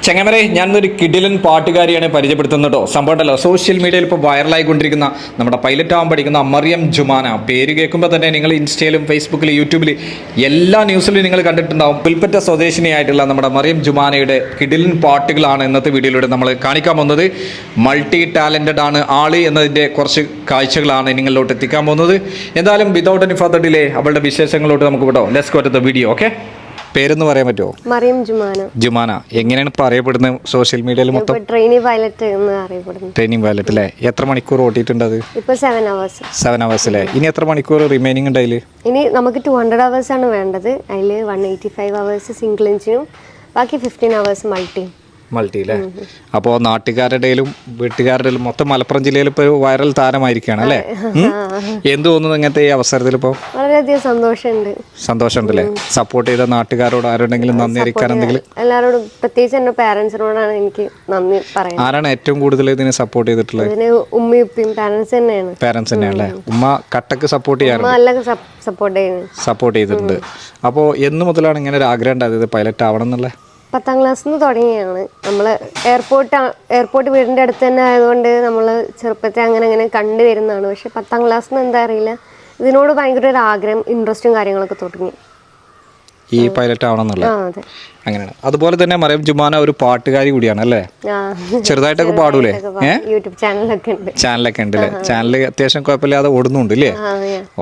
ചങ്ങമരെ ഞാനൊരു കിടിലൻ പാട്ടുകാരിയാണ് പരിചയപ്പെടുത്തുന്നത് കേട്ടോ. സംഭവം ഉണ്ടല്ലോ, സോഷ്യൽ മീഡിയയിൽ ഇപ്പോൾ വൈറലായിക്കൊണ്ടിരിക്കുന്ന നമ്മുടെ പൈലറ്റ് ആവാൻ പഠിക്കുന്ന മറിയം ജുമാന. പേര് കേൾക്കുമ്പോൾ തന്നെ നിങ്ങൾ ഇൻസ്റ്റയിലും ഫേസ്ബുക്കിലും യൂട്യൂബിൽ എല്ലാ ന്യൂസിലും നിങ്ങൾ കണ്ടിട്ടുണ്ടാവും. പുൽപ്പറ്റ സ്വദേശിനിയായിട്ടുള്ള നമ്മുടെ മറിയം ജുമാനയുടെ കിടിലൻ പാട്ടുകളാണ് ഇന്നത്തെ വീഡിയോയിലൂടെ നമ്മൾ കാണിക്കാൻ പോകുന്നത്. മൾട്ടി ടാലൻറ്റഡ് ആണ് ആള് എന്നതിൻ്റെ കുറച്ച് കാഴ്ചകളാണ് നിങ്ങളിലോട്ട് എത്തിക്കാൻ പോകുന്നത്. എന്തായാലും വിതൗട്ട് എനി ഫർദർ ഡിലേ അവളുടെ വിശേഷങ്ങളോട്ട് നമുക്ക് വിട്ടോ. Let's go to the video. Okay, പേരൊന്ന് പറയാൻ പറ്റുമോ? മറിയം ജുമാന. ജുമാന എങ്ങനെയാണ് ഇപ്പൊ അറിയപ്പെടുന്നത് സോഷ്യൽ മീഡിയയിൽ മൊത്തം? ട്രെയിനിങ് പൈലറ്റ് എന്ന് അറിയപ്പെടുന്നു. ട്രെയിനിങ് പൈലറ്റ് അല്ലേ? എത്ര മണിക്കൂർ ഓട്ടിയിട്ടുണ്ട് അത്? ഇപ്പൊ 7 hours. 7 hours അല്ലേ? ഇനി എത്ര മണിക്കൂർ റിമൈനിങ് ഉണ്ട് അതിൽ? ഇനി നമുക്ക് 200 hours ആണ് വേണ്ടത്. അതിൽ 185 hours സിംഗിൾ എഞ്ചിനും ബാക്കി 15 hours മൾട്ടി അല്ലേ? അപ്പോൾ നാട്ടുകാരുടെയിലും വീട്ടുകാരുടെയിലും മൊത്തം മലപ്പുറം ജില്ലയിൽ ഇപ്പോൾ ഒരു വൈറൽ താരമായിരിക്കുകയാണ് അല്ലേ? എന്ത് തോന്നുന്നു ഇങ്ങനത്തെ ഈ അവസരത്തിൽ? ഇപ്പോൾ വളരെയധികം സന്തോഷമുണ്ട് അല്ലേ? സപ്പോർട്ട് ചെയ്ത നാട്ടുകാരോട് ആരുണ്ടെങ്കിലും നന്ദി അറിയിക്കാൻ എന്തെങ്കിലും? എല്ലാവരോടും, പ്രത്യേകിച്ച് എൻ്റെ പാരൻസിനോടാണ് എനിക്ക് നന്ദി പറയുന്നത്. ആരാണ് ഏറ്റവും കൂടുതൽ ഇതിനെ സപ്പോർട്ട് ചെയ്തിട്ടുള്ളത്? ഇതിന് ഉമ്മയും ഉപ്പയും പാരൻസ് തന്നെയാണ്. ഉമ്മ കട്ടക്ക് സപ്പോർട്ട് ചെയ്യാറുണ്ട്, സപ്പോർട്ട് ചെയ്തിട്ടുണ്ട്. അപ്പോൾ എന്ന് മുതലാണ് ഇങ്ങനെ ഒരു ആഗ്രഹം ഉണ്ടായത് പൈലറ്റ് ആവണം എന്നുള്ള? 10ാം ക്ലാസ്സിൽ നിന്ന് തുടങ്ങിയാണ്. നമ്മൾ എയർപോർട്ട് വീടിൻ്റെ അടുത്ത് തന്നെ ആയതുകൊണ്ട് നമ്മൾ ചെറുപ്പത്തിൽ അങ്ങനെ കണ്ടുവരുന്നതാണ്. പക്ഷെ 10ാം ക്ലാസ്സിൽ നിന്ന് എന്താ അറിയില്ല, ഇതിനോട് ഭയങ്കര ഒരു ആഗ്രഹം, ഇൻട്രസ്റ്റും കാര്യങ്ങളൊക്കെ തുടങ്ങി ഈ പൈലറ്റ് ആവണം എന്നുള്ളത്. അങ്ങനെയാണ്. അതുപോലെ തന്നെ മറിയം ജുമാന ഒരു പാട്ടുകാരി കൂടിയാണ് അല്ലേ? ചെറുതായിട്ടൊക്കെ പാടൂലേ? യൂട്യൂബ് ചാനലൊക്കെ ഉണ്ട് അല്ലേ? ചാനൽ അത്യാവശ്യം കുഴപ്പമില്ലാതെ ഓടുന്നുണ്ട് അല്ലേ?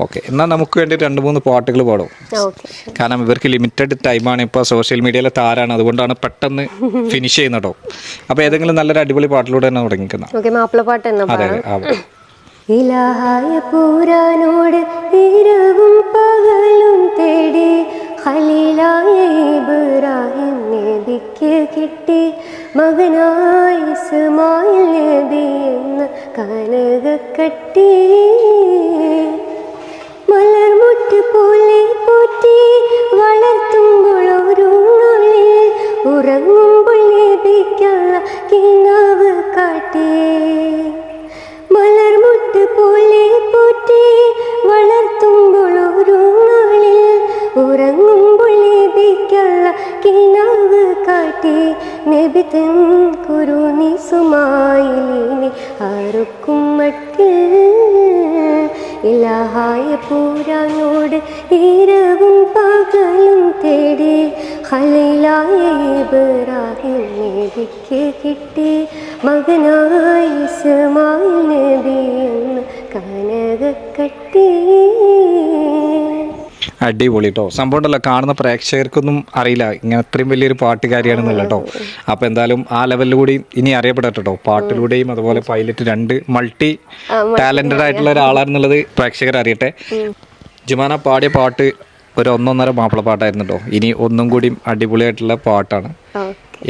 ഓക്കെ, എന്നാൽ നമുക്ക് വേണ്ടി 2-3 പാട്ടുകൾ പാടും. കാരണം ഇവർക്ക് ലിമിറ്റഡ് ടൈമാണ്. ഇപ്പോൾ സോഷ്യൽ മീഡിയയിലെ താരാണ്, അതുകൊണ്ടാണ് പെട്ടെന്ന് ഫിനിഷ് ചെയ്യുന്നതോ. അപ്പോൾ ഏതെങ്കിലും നല്ലൊരു അടിപൊളി പാട്ടിലൂടെ തന്നെ തുടങ്ങിക്കുന്ന മാപ്പിളപ്പാട്ട്. അതെ, ഇലാഹായ പുരാനോട് ഇരവും പകലും തേടി ഖലീലായ ഇബ്രാഹിം നബിക്ക് കിട്ടി മകനായ ഇസ്മായിൽ നബി എന്ന കനകക്കട്ടി മലർമുട്ട് പോലെ പോറ്റി വളർത്തുമ്പോൾ ഒരുങ്ങളിൽ ഉറങ്ങുമ്പോൾ നബിക്കുള്ള കിനാവ് കാട്ടി മലർമുട്ട് പോലെ പോറ്റി വളർത്തുമ്പോൾ ഒരുങ്ങളിൽ ഉറങ്ങുമ്പോൾ നബിക്കുള്ള കിനാവ് കാട്ടി നബി തൻ കുരുനിസുമായിലിനെ ആർക്കും മട്ടിൽ ഇലാഹായ പുരാനോട് ഇരവും പകലും തേടി ഖലീലായ ഇബ്രാഹിം നബിക്ക് കിട്ടി മകനായ ഇസ്മായിൽ നബി എന്ന കനകക്കട്ടി. അടിപൊളി കേട്ടോ. സംഭവം ഉണ്ടല്ലോ, കാണുന്ന പ്രേക്ഷകർക്കൊന്നും അറിയില്ല ഇങ്ങനെ അത്രയും വലിയൊരു പാട്ടുകാരിയാണെന്നുള്ള കേട്ടോ. അപ്പോൾ എന്തായാലും ആ ലെവലിൽ കൂടി ഇനി അറിയപ്പെടട്ടെ കേട്ടോ. പാട്ടിലൂടെയും അതുപോലെ പൈലറ്റ് 2 മൾട്ടി ടാലന്റഡ് ആയിട്ടുള്ള ഒരാളാണെന്നുള്ളത് പ്രേക്ഷകർ അറിയട്ടെ. ജുമാന പാടിയ പാട്ട് ഒരു 1.5 മാപ്പിളപ്പാട്ടായിരുന്നു കേട്ടോ. ഇനി ഒന്നും കൂടി അടിപൊളിയായിട്ടുള്ള പാട്ടാണ്.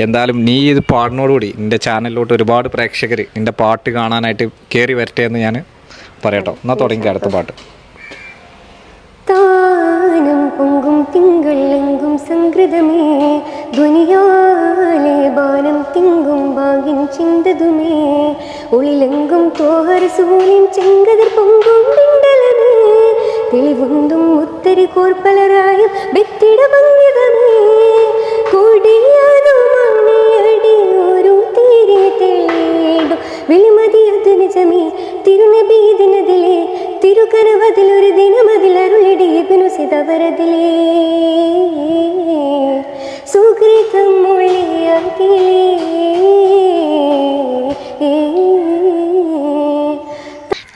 എന്തായാലും നീ ഇത് പാടിനോടുകൂടി നിന്റെ ചാനലിലോട്ട് ഒരുപാട് പ്രേക്ഷകർ നിന്റെ പാട്ട് കാണാനായിട്ട് കയറി വരട്ടെ എന്ന് ഞാൻ പറയട്ടോ. എന്നാൽ തുടങ്ങി അടുത്ത പാട്ട്. താനം പൊങ്കും തിങ്കളെങ്കും സംകൃതമേ ദുനിയാലെ ബാനം തിങ്കും ഭാഗ്യം ചിന്തതുമേ ഒളിലെങ്കും തോഹർ സൂര്യൻ ചെങ്കതിർ പൊങ്കും പിണ്ടലമേ തെളിവുന്തും ഉത്തരി കോർപ്പലരായും വ്യക്തിട ഭംഗിതമേ കൊടിയാതും മണ്ണിയടി ഒരു തീരെ തെളിയിടും വിളിമതിയത് നിജമേ തിരുനബീദിനതിലെ തിരുക്കരവതിലൊരു ദിനമതിലരുളിടിയപ്പിനു സിതവരതിലേ സുകൃതം മൊഴിയതിലേ.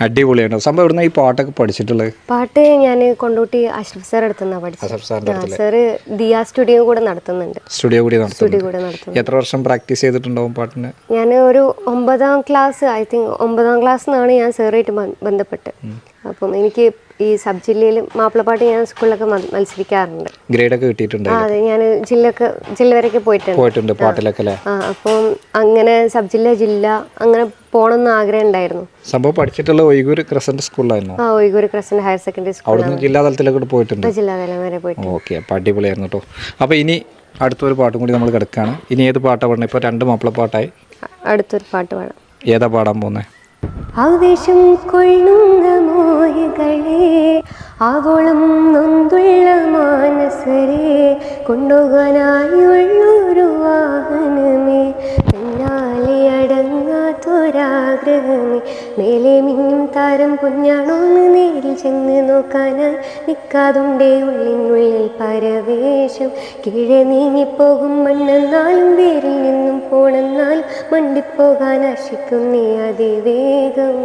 അടിപൊളിയാണ് സംഭവം. എവിടുന്ന ഈ പാട്ടൊക്കെ പഠിച്ചിട്ടുള്ളത്? പാട്ട് ഞാൻ കൊണ്ടോട്ടി അഷ്റഫ് സാർ അടുത്തുനിന്നാണ് പഠിച്ചത്. സാറ് ദിയ സ്റ്റുഡിയോ കൂടെ നടത്തുന്നുണ്ട്. സ്റ്റുഡിയോ കൂടി നടത്തുന്നു. എത്ര വർഷം പ്രാക്ടീസ് ചെയ്തിട്ടുണ്ടാവും പാട്ടിന്? ഞാൻ ഒരു 9ാം ക്ലാസ്, ഐ തിങ്ക് 9ാം ക്ലാസ്സിനാണ് ഞാൻ സാറായിട്ട് ബന്ധപ്പെട്ട്. അപ്പം എനിക്ക് ഈ സബ് ജില്ലയിൽ മാപ്പിളപ്പാട്ട് ഞാൻ സ്കൂളിലൊക്കെ മത്സരിക്കാറുണ്ട്. ഗ്രേഡൊക്കെ കിട്ടിയിട്ടുണ്ട്? അതെ, ഞാൻ ജില്ല വരെയൊക്കെ പോയിട്ടുണ്ട് പാട്ടിലൊക്കെ. അപ്പം അങ്ങനെ സബ് ജില്ല അങ്ങനെ പോകണമെന്ന് ആഗ്രഹം ഉണ്ടായിരുന്നു. സംഭവം പഠിച്ചിട്ടുള്ള ഒയ്ഗൂർ ക്രസന്റ് സ്കൂളിലായിരുന്നു? Oygur crescent higher secondary school. അവിടുന്ന് ജില്ലാതലത്തിലൊക്കെ പോയിട്ടുണ്ട്? ജില്ലാതലം വരെ പോയിട്ടുണ്ട്. ഓക്കെ, അപ്പോൾ അടിപൊളിയായിരുന്നു കേട്ടോ. അപ്പോൾ ഇനി അടുത്തൊരു പാട്ടും കൂടി നമ്മൾ കിടക്കുകയാണ്. ഇനി ഏത് പാട്ടാണ് പാടുന്നത്? ഇപ്പോൾ 2 മാപ്പിളപ്പാട്ടായി, അടുത്തൊരു പാട്ട് പാടാം. ഏതാ പാടാൻ പോകുന്നത്? ആവേശം കൊള്ളുന്ന മോഹികളെ ആവോളം നൊന്തുള്ള മാനസരെ കൊണ്ടുപോകാനായുള്ളൊരു വാഹനമേ, പിന്നാലെ അടങ്ങാത്തൊരാഗ്രഹമേ, മേലെ മിന്നും താരം കുഞ്ഞാണോന്ന് നേരിൽ ചെന്ന് നോക്കാനായി നിൽക്കാതുണ്ടേ ഉള്ളിനുള്ളിൽ പരവേശം. കീഴെ നീങ്ങിപ്പോകും മണ്ണെന്നാലും വേരിൽ നിന്നും പോണെന്നാലും മണ്ടിപ്പോകാൻ ആശിക്കും നീ അതിവേഗം.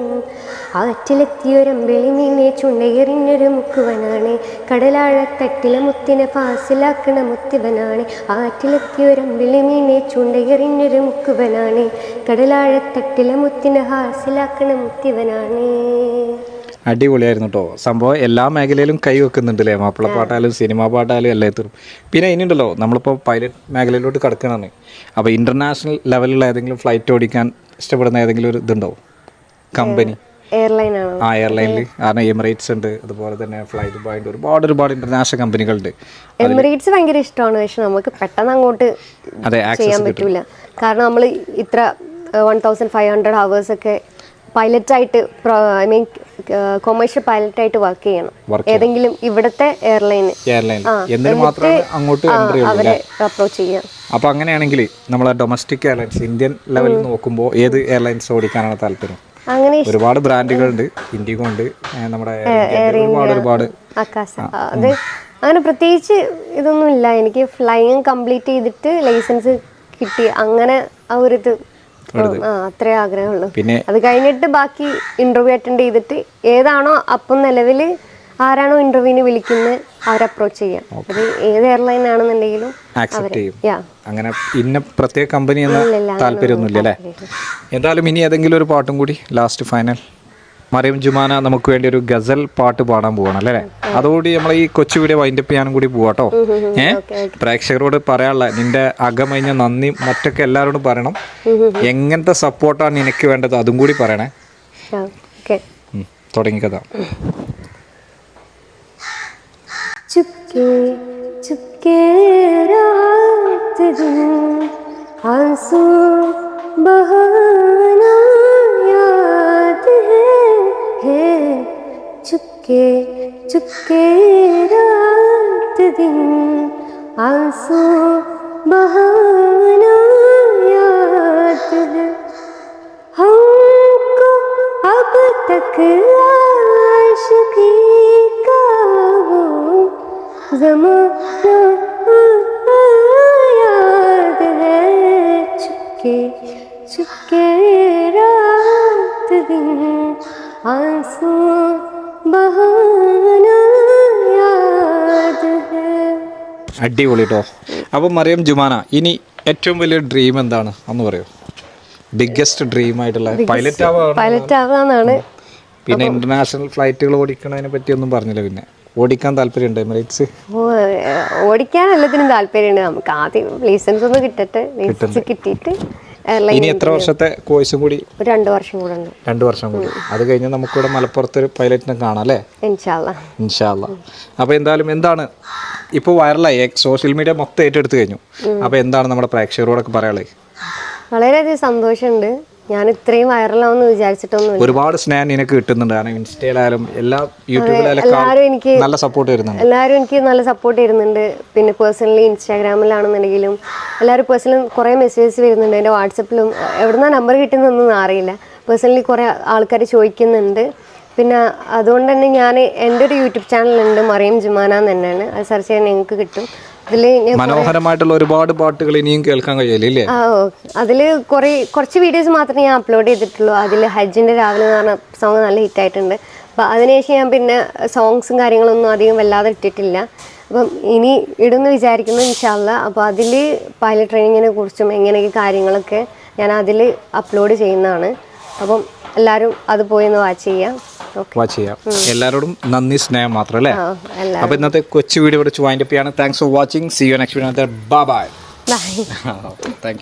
ആറ്റിലെത്തിയൊരമ്പിളി മീനെ ചുണ്ടയെറിഞ്ഞൊരു മുക്കുവനാണ്, കടലാഴത്തട്ടിലെ മുത്തിനെ ഫാസിലാക്കണ മുത്തിവനാണ്. ആറ്റിലെത്തിയൊരമ്പിളി മീനെ ചുണ്ടയെറിഞ്ഞൊരു മുക്കുവനാണ്, കടലാഴത്തട്ടിലെ മുത്തിനെ ഹാസിലാക്കണ മുത്തിവനാണ്. അടിപൊളിയായിരുന്നു കേട്ടോ സംഭവം. എല്ലാ മേഖലയിലും കൈ വെക്കുന്നുണ്ട് അല്ലേ, മാപ്പിളപ്പാട്ടായാലും സിനിമാ പാട്ടായാലും എല്ലാത്തിനും. പിന്നെ ഇനിയുണ്ടല്ലോ നമ്മളിപ്പോൾ പൈലറ്റ് മേഖലയിലോട്ട് കിടക്കണതാണ്. അപ്പോൾ ഇൻ്റർനാഷണൽ ലെവലിലുള്ള ഏതെങ്കിലും ഫ്ലൈറ്റ് ഓടിക്കാൻ ഇഷ്ടപ്പെടുന്ന ഏതെങ്കിലും ഒരു ഇതുണ്ടോ കമ്പനി? എയർലൈൻ ആണോ? ആ എയർലൈനിൽ കാരണം എമിറേറ്റ്സ് ഉണ്ട്, അതുപോലെ തന്നെ ഫ്ലൈറ്റ് പോയിന്റ് ഒരുപാട് ഇന്റർനാഷണൽ കമ്പനികളുണ്ട്. എമിറേറ്റ്സ് ഭയങ്കര ഇഷ്ടമാണ്, പക്ഷെ നമുക്ക് പെട്ടെന്ന് അങ്ങോട്ട് ചെയ്യാൻ പറ്റൂല. കാരണം നമ്മൾ ഇത്ര 1500 hours ഒക്കെ പൈലറ്റായിട്ട് ഐ മീൻ കൊമേഴ്ഷ്യൽ പൈലറ്റായിട്ട് വർക്ക് ചെയ്യണം ഏതെങ്കിലും ഇവിടുത്തെ എയർലൈന്. അവരെ അപ്രോച്ച് ചെയ്യാം. അപ്പോൾ അങ്ങനെയാണെങ്കിൽ നമ്മളെ ഡൊമസ്റ്റിക് എയർലൈൻസ് ഇന്ത്യൻ ലെവലിൽ നോക്കുമ്പോൾ ഏത് എയർലൈൻസ് ഓടിക്കാനാണ് താല്പര്യം? അങ്ങനെ ഒരുപാട് ബ്രാൻഡുകളുണ്ട്, ഇൻഡിഗോ ഉണ്ട്, നമ്മുടെ ഒരുപാട് ആകാശ. അത് അങ്ങനെ പ്രത്യേകിച്ച് ഇതൊന്നും ഇല്ല. എനിക്ക് ഫ്ലൈയിങ് കംപ്ലീറ്റ് ചെയ്തിട്ട് ലൈസൻസ് കിട്ടി, അങ്ങനെ ആ ഒരു ഇത് അത്രേ ആഗ്രഹമുള്ളൂ. പിന്നെ അത് കഴിഞ്ഞിട്ട് ബാക്കി ഇന്റർവ്യൂ അറ്റൻഡ് ചെയ്തിട്ട് ഏതാണോ അപ്പം നിലവിൽ ആരാണോ ഇന്റർവ്യൂവിന് വിളിക്കുന്നത് അവരെ അപ്രോച്ച് ചെയ്യാം. അത് ഏത് എയർലൈൻ ആണെന്നുണ്ടെങ്കിലും ആക്സെപ്റ്റ് ചെയ്യും. അങ്ങനെ ഇന്ന പ്രത്യേക കമ്പനി എന്ന താല്പര്യമൊന്നുമില്ല അല്ലേ? എന്തായാലും ഇനി ഏതെങ്കിലും ഒരു പാട്ടും കൂടി ലാസ്റ്റ് ഫൈനൽ. മറിയം ജുമാന നമുക്ക് വേണ്ടി ഒരു ഗസൽ പാട്ട് പാടാൻ പോവാണ് അല്ലേ? അതോടുകൂടി നമ്മൾ ഈ കൊച്ചു വീഡിയോ വൈൻഡപ്പ് ചെയ്യാനും കൂടി പോവാട്ടോ. പ്രേക്ഷകരോട് പറയാനുള്ള നിന്റെ അകമഴിഞ്ഞ നന്ദി മറ്റൊക്കെ എല്ലാവരോടും പറയണം. എങ്ങനത്തെ സപ്പോർട്ടാണ് നിനക്ക് വേണ്ടത് അതും കൂടി പറയണേ. തുടങ്ങിക്കഥ. चुपके चुपके रात दिन आंसू बहाना याद है चुपके चुपके रात दिन आंसू बहाना याद है हमको अब तक आशिकी का वो ज़माना याद है चुपके चुपके रात दिन आंसू बहाना याद है. അടിപൊളി കേട്ടോ. അപ്പം മറിയം ജുമാന ഇനി ഏറ്റവും വലിയ ഡ്രീം എന്താണ് ഒന്ന് പറയോ? ബിഗ്ഗസ്റ്റ് ഡ്രീം ആയിട്ടുള്ള പൈലറ്റ് ആവാന്നാണ്. പിന്നെ ഇന്റർനാഷണൽ ഫ്ലൈറ്റുകൾ ഓടിക്കണതിനെ പറ്റി ഒന്നും പറഞ്ഞില്ല. പിന്നെ ഓടിക്കാൻ താല്പര്യമുണ്ട് എമിറേറ്റ്സ്? ഓടിക്കാൻ എല്ലാത്തിനും താല്പര്യമുണ്ട്. നമുക്ക് ആദ്യം ലൈസൻസ് ഒന്ന് കിട്ടട്ടെ. ലൈസൻസ് കിട്ടിയിട്ട് ഇനി എത്ര വർഷത്തെ കോഴ്സും കൂടി? 2 വർഷം കൂടെ ഉണ്ട്. 2 വർഷം കൂടി. അത് കഴിഞ്ഞ് നമുക്കിവിടെ മലപ്പുറത്ത് ഒരു പൈലറ്റിനെ കാണാം അല്ലേ? ഇൻഷാ അല്ലാ. അപ്പോൾ എന്തായാലും എന്താണ് ഇപ്പോൾ വൈറലായി, സോഷ്യൽ മീഡിയ മൊത്തം ഏറ്റെടുത്ത് കഴിഞ്ഞു. അപ്പോൾ എന്താണ് നമ്മുടെ പ്രേക്ഷകരോടൊക്കെ പറയാനുള്ളത്? വളരെയധികം സന്തോഷമുണ്ട്. ഞാൻ ഇത്രയും വൈറലാവുമെന്ന് വിചാരിച്ചിട്ടൊന്നും. ഒരുപാട് സ്നേഹം നിനക്ക് കിട്ടുന്നുണ്ട്. കാരണം ഇൻസ്റ്റയിലായാലും എല്ലാ യൂട്യൂബിലായാലും എനിക്ക് നല്ല സപ്പോർട്ട് തരുന്നുണ്ട്. എല്ലാവരും എനിക്ക് നല്ല സപ്പോർട്ട് തരുന്നുണ്ട്. പിന്നെ പേഴ്സണലി ഇൻസ്റ്റാഗ്രാമിലാണെന്നുണ്ടെങ്കിലും എല്ലാവരും പേഴ്സണലി കുറേ മെസ്സേജസ് വരുന്നുണ്ട്. എൻ്റെ വാട്സപ്പിലും എവിടുന്നാ നമ്പർ കിട്ടുന്നതൊന്നും അറിയില്ല. പേഴ്സണലി കുറേ ആൾക്കാർ ചോദിക്കുന്നുണ്ട്. പിന്നെ അതുകൊണ്ട് തന്നെ ഞാൻ എൻ്റെ ഒരു യൂട്യൂബ് ചാനലുണ്ട്, മറിയം ജുമാന എന്ന് തന്നെയാണ്. അത് സെർച്ച് ചെയ്യാൻ നിങ്ങൾക്ക് കിട്ടും. മനോഹരമായിട്ടുള്ള ഒരുപാട് പാട്ടുകൾ ഇനിയും കേൾക്കാൻ കഴിയില്ലേ? അതിൽ കുറച്ച് വീഡിയോസ് മാത്രമേ ഞാൻ അപ്ലോഡ് ചെയ്തിട്ടുള്ളൂ. അതിൽ ഹജ്ജിൻ്റെ രാവിലെ എന്ന് പറഞ്ഞ സോങ് നല്ല ഹിറ്റായിട്ടുണ്ട്. അപ്പോൾ അതിനുശേഷം ഞാൻ പിന്നെ സോങ്സും കാര്യങ്ങളൊന്നും അധികം വല്ലാതെ ഇട്ടിട്ടില്ല. അപ്പം ഇനി ഇടുമെന്ന് വിചാരിക്കുന്നു ഇൻഷാ അല്ലാ. അപ്പോൾ അതിൽ പൈലറ്റ് ട്രെയിനിങ്ങിനെ കുറിച്ചും എങ്ങനെയൊക്കെ കാര്യങ്ങളൊക്കെ ഞാൻ അതിൽ അപ്ലോഡ് ചെയ്യുന്നതാണ്. അപ്പം എല്ലാവരും അത് പോയി ഒന്ന് വാച്ച് ചെയ്യാം. എല്ലാവരോടും നന്ദി, സ്നേഹം മാത്രം അല്ലേ? അപ്പോൾ ഇന്നത്തെ കൊച്ചു വീഡിയോ ഇവിടെ വൈൻഡപ്പ് ചെയ്യാണ്. Thanks for watching. See you next video. Bye bye. Bye. Thank U.